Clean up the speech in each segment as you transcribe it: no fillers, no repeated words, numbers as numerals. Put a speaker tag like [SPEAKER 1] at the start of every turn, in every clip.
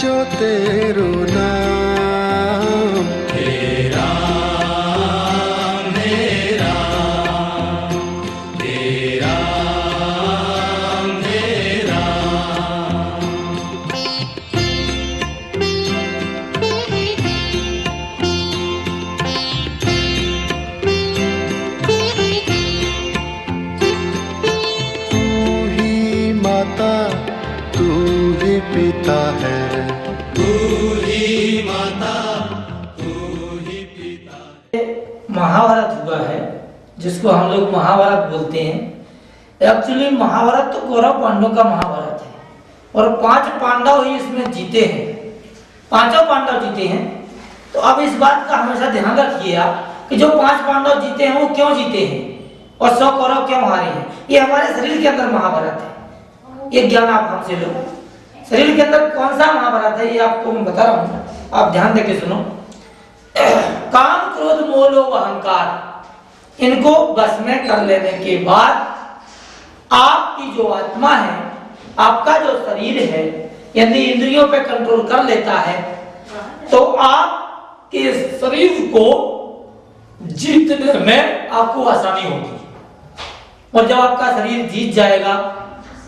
[SPEAKER 1] जो तेरो नाम।
[SPEAKER 2] हे राम हे राम हे राम हे राम।
[SPEAKER 1] तू ही माता तू ही पिता है,
[SPEAKER 2] तू ही माता तू ही पिता।
[SPEAKER 3] महाभारत हुआ है जिसको हम लोग महाभारत बोलते हैं। एक्चुअली महाभारत तो कौरव पांडव का महाभारत है और 5 पांडव ही इसमें जीते हैं, 5 पांडव जीते हैं। तो अब इस बात का हमेशा ध्यान रखिए आप कि जो 5 पांडव जीते हैं वो क्यों जीते हैं और 100 कौरव क्यों हारे हैं। ये हमारे शरीर के अंदर महाभारत है, ये ज्ञान आप हमसे लो। शरीर के अंदर कौन सा महाभारत है ये आपको मैं बता रहा हूँ, आप ध्यान देके सुनो। काम क्रोध मोह लोभ अहंकार, इनको बस में कर लेने के बाद आपकी जो आत्मा है, आपका जो शरीर है, यदि इंद्रियों पे कंट्रोल कर लेता है तो आपके शरीर को जीतने में आपको आसानी होगी। और जब आपका शरीर जीत जाएगा,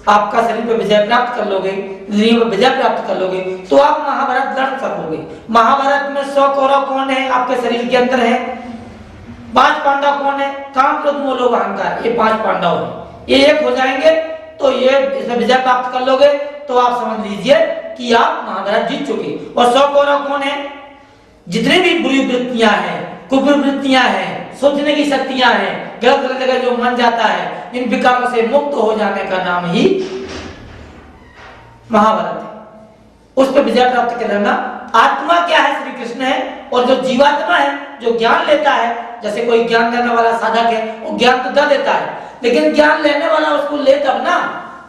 [SPEAKER 3] आपका शरीर पे विजय प्राप्त कर लोगे, इंद्रियों पे विजय प्राप्त कर लोगे, तो आप महाभारत लड़ सकोगे। महाभारत में 100 कौरव कौन है? आपके शरीर के अंदर है। 5 पांडव कौन है? काम क्रोध मोह लोभ अहंकार, ये 5 पांडव है। ये एक हो जाएंगे तो ये इसमें विजय प्राप्त कर लोगे, तो आप समझ लीजिए कि आप महाभारत जीत चुके। और 100 कौरव कौन है? जितने भी बुरी वृत्तियां हैं, कुप्रवृत्तियां हैं, सोचने की शक्तियां हैं, गलत गलत जगह जो मन जाता है, इन विकारों से मुक्त हो जाने का नाम ही महाभारत है। उस पर विजय प्राप्त कर लेना। आत्मा क्या है? श्री कृष्ण है। और जो जीवात्मा है, जो ज्ञान लेता है, जैसे कोई ज्ञान लेने वाला साधक है, वो ज्ञान तो दे देता है, लेकिन ज्ञान लेने वाला उसको ले तब ना।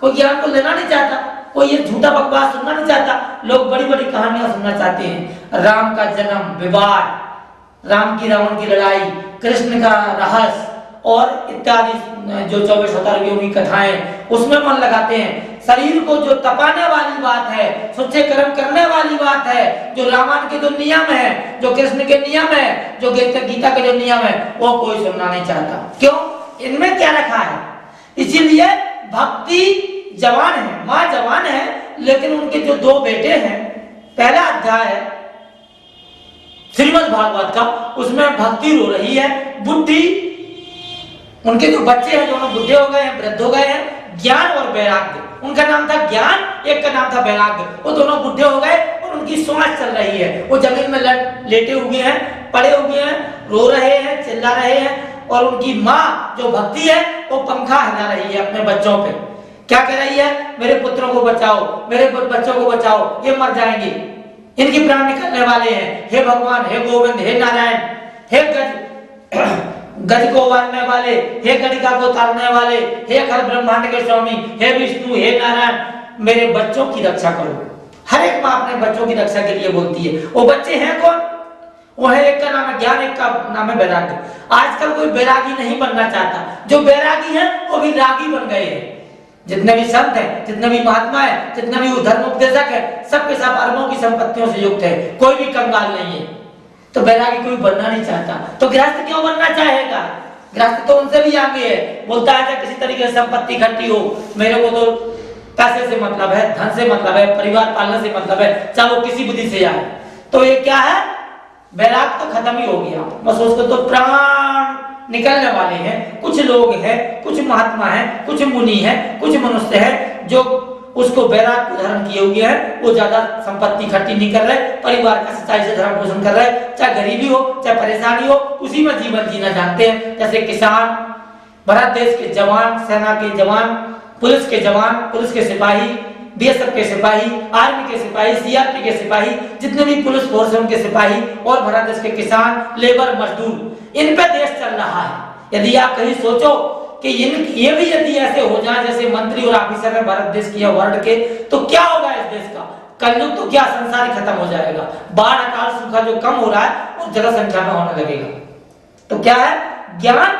[SPEAKER 3] कोई ज्ञान को लेना नहीं चाहता, कोई ये झूठा बकवास सुनना नहीं चाहता। लोग बड़ी बड़ी कहानियां सुनना चाहते हैं, राम का जन्म, विवाह, राम की रावण की लड़ाई, कृष्ण का रहस्य और इत्यादि जो 24 अवतार की कथाएं, उसमें मन लगाते हैं। शरीर को जो तपाने वाली बात है, सच्चे कर्म करने वाली बात है, जो रामायण के जो नियम है, जो कृष्ण के नियम है, जो गीता के जो नियम है, वो कोई सुनना नहीं चाहता। क्यों? इनमें क्या रखा है? इसीलिए भक्ति जवान है, माँ जवान है, लेकिन उनके जो 2 बेटे हैं, पहला अध्याय है श्रीमद् भागवत का, उसमें भक्ति रो रही है, बुद्धि, उनके जो बच्चे हैं दोनों बुढ़े हो गए हैं, वृद्ध हो गए हैं। ज्ञान और वैराग्य, उनका नाम था ज्ञान, एक का नाम था वैराग्य। वो दोनों बुढ़े हो गए और उनकी सांस चल रही है, वो जमीन में लेटे हुए हैं, पड़े हुए हैं, रो रहे हैं, चिल्ला रहे हैं। और उनकी माँ जो भक्ति है, वो पंखा हिला रही है अपने बच्चों पे। क्या कह रही है? मेरे पुत्रों को बचाओ, मेरे बच्चों को बचाओ, ये मर जाएंगे, इनकी प्राण निकलने वाले हैं। हे भगवान, हे गोविंद, हे नारायण, हे गज को मारने वाले, हे गणिका को तारने वाले, हे अखिल ब्रह्मांड के स्वामी, हे विष्णु, हे नारायण, मेरे बच्चों की रक्षा करो। हर एक माँ अपने बच्चों की रक्षा के लिए बोलती है। वो बच्चे हैं कौन? वो है, एक का नाम है ज्ञान, एक का नाम है वैराग्य। आजकल कोई बैरागी नहीं बनना चाहता, जो बैरागी है वो भी रागी बन गए हैं। जितने भी संत हैं, जितने भी महात्मा है, जितने भी धर्म उपदेशक है, सबके सब अरबों की संपत्तियों से युक्त है, कोई भी कंगाल नहीं है। तो बैरागी कोई बनना नहीं चाहता, तो गृहस्थ क्यों बनना चाहेगा? गृहस्थ तो उनसे भी आगे है, बोलता है कि किसी तरीके से संपत्ति इकट्ठी हो, मेरे को तो पैसे से मतलब है, धन से मतलब है, परिवार पालने से मतलब है, चाहे वो किसी बुद्धि से आए। तो ये क्या है? बैराग तो खत्म ही हो गया, बस उसको तो प्राण निकलने वाले हैं। कुछ लोग हैं, कुछ महात्मा हैं, कुछ मुनि हैं, कुछ मनुष्य हैं जो उसको बैराग को धारण किए हुए हैं। वो ज्यादा संपत्ति इकट्ठी नहीं कर रहे, परिवार का सच्चाई से धर्म पोषण कर रहे, चाहे गरीबी हो, चाहे परेशानी हो, उसी में जीवन जीना जानते हैं। जैसे किसान, भारत देश के जवान, सेना के जवान, पुलिस के जवान, पुलिस के सिपाही, बीएसएफ के सिपाही, आर्मी के सिपाही, सीआरपी के सिपाही, जितने भी पुलिस फोर्स है उनके सिपाही, और भारत देश के किसान, लेबर, मजदूर, इन पे देश चल रहा है। यदि आप कहीं सोचो कि ये भी यदि ऐसे हो जाए जैसे मंत्री और ऑफिसर है भारत देश की या वर्ल्ड के, तो क्या होगा इस देश का? कलयुग तो क्या, संसार ही खत्म हो जाएगा। बाढ़, अकाल, सूखा जो कम हो रहा है वो ज्यादा संख्या में होने लगेगा। तो क्या है? ज्ञान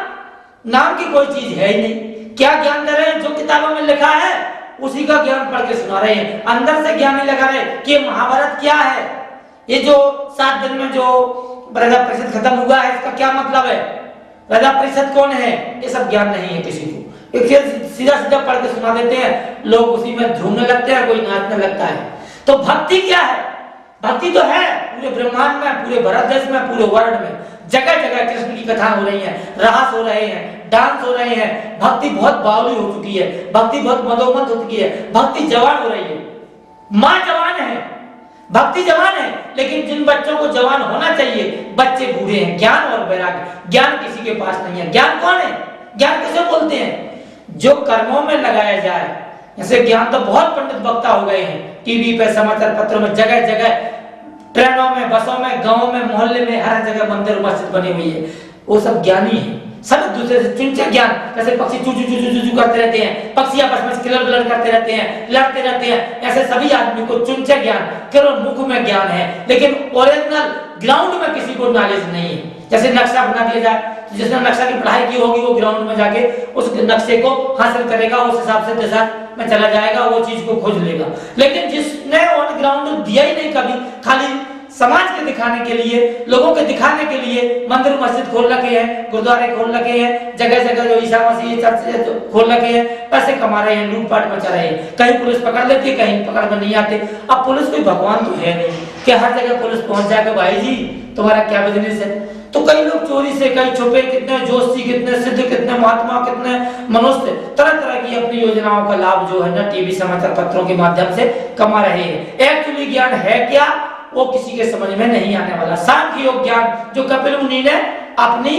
[SPEAKER 3] नाम की कोई चीज है ही नहीं। क्या ज्ञान दे रहे हैं? जो किताबों में लिखा है उसी का ज्ञान पढ़ के सुना रहे हैं, अंदर से ज्ञान नहीं लगा रहे कि महाभारत क्या है, ये जो 7 दिन में जो प्रजा परिषद खत्म हुआ है इसका क्या मतलब है, प्रजा परिषद कौन है, ये सब ज्ञान नहीं है किसी को। ये सीधा सीधा पढ़ के सुना देते हैं, लोग उसी में झूमने लगते हैं, कोई नाचने लगता है। तो भक्ति क्या है? भक्ति तो है पूरे ब्रह्मांड में, पूरे भारत देश में, पूरे वर्ल्ड में, जगह जगह कृष्ण की कथा हो रही है, रास हो रहे हैं, डांस हो रहे हैं। भक्ति बहुत बावली हो चुकी है, भक्ति बहुत मदोमद हो चुकी है, भक्ति जवान हो रही है। माँ जवान है, भक्ति जवान है, लेकिन जिन बच्चों को जवान होना चाहिए बच्चे बूढ़े हैं। ज्ञान और वैराग्य, ज्ञान किसी के पास नहीं है। ज्ञान कौन है? ज्ञान किसे बोलते हैं? जो कर्मों में लगाया जाए। जैसे ज्ञान तो बहुत पंडित वक्ता हो गए हैं, टीवी पे, समाचार पत्रों में, जगह जगह, ट्रेनों में, बसों में, गांवों में, मोहल्ले में, हर जगह मंदिर मस्जिद बनी हुई है। वो सब ज्ञानी है, सब एक दूसरे से चुनचे ज्ञान। जैसे पक्षी चू चू चू चू चू करते रहते हैं, पक्षी आपस में किलर बिलर करते रहते हैं, लड़ते रहते हैं, ऐसे सभी आदमी को चुनचे ज्ञान, केवल मुख में ज्ञान है, लेकिन ओरिजिनल ग्राउंड में किसी को नॉलेज नहीं है। जैसे नक्शा बना दिया जाए, तो जिसने नक्शा की पढ़ाई की होगी वो ग्राउंड में जाके उस नक्शे को हासिल करेगा, उस हिसाब से दिशा में चला जाएगा, वो चीज को खोज लेगा। लेकिन जिसने ऑन ग्राउंड दिया ही नहीं कभी, खाली समाज के दिखाने के लिए, लोगों के दिखाने के लिए मंदिर मस्जिद खोल रखे हैं, गुरुद्वारे खोल रखे हैं, जगह जगह जो ईसा मसीह चर्च खोल रखे हैं, पैसे कमा रहे हैं, लूटपाट मचा रहे हैं। कहीं पुलिस पकड़ लेती है, कहीं पकड़ में नहीं आते। अब पुलिस कोई भगवान तो है नहीं कि हर जगह पुलिस पहुंच जाएगा, भाई जी तुम्हारा क्या बिजनेस है। तो कई लोग चोरी से, कई छुपे, कितने जोशी, कितने सिद्ध, कितने महात्मा, कितने मनुष्य तरह तरह की अपनी योजनाओं का लाभ जो है ना टीवी समाचार पत्रों के माध्यम से कमा रहे हैं। एक्चुअली ज्ञान है क्या, वो किसी के समझ में नहीं आने वाला। सांख्य योग ज्ञान जो कपिल मुनि ने अपनी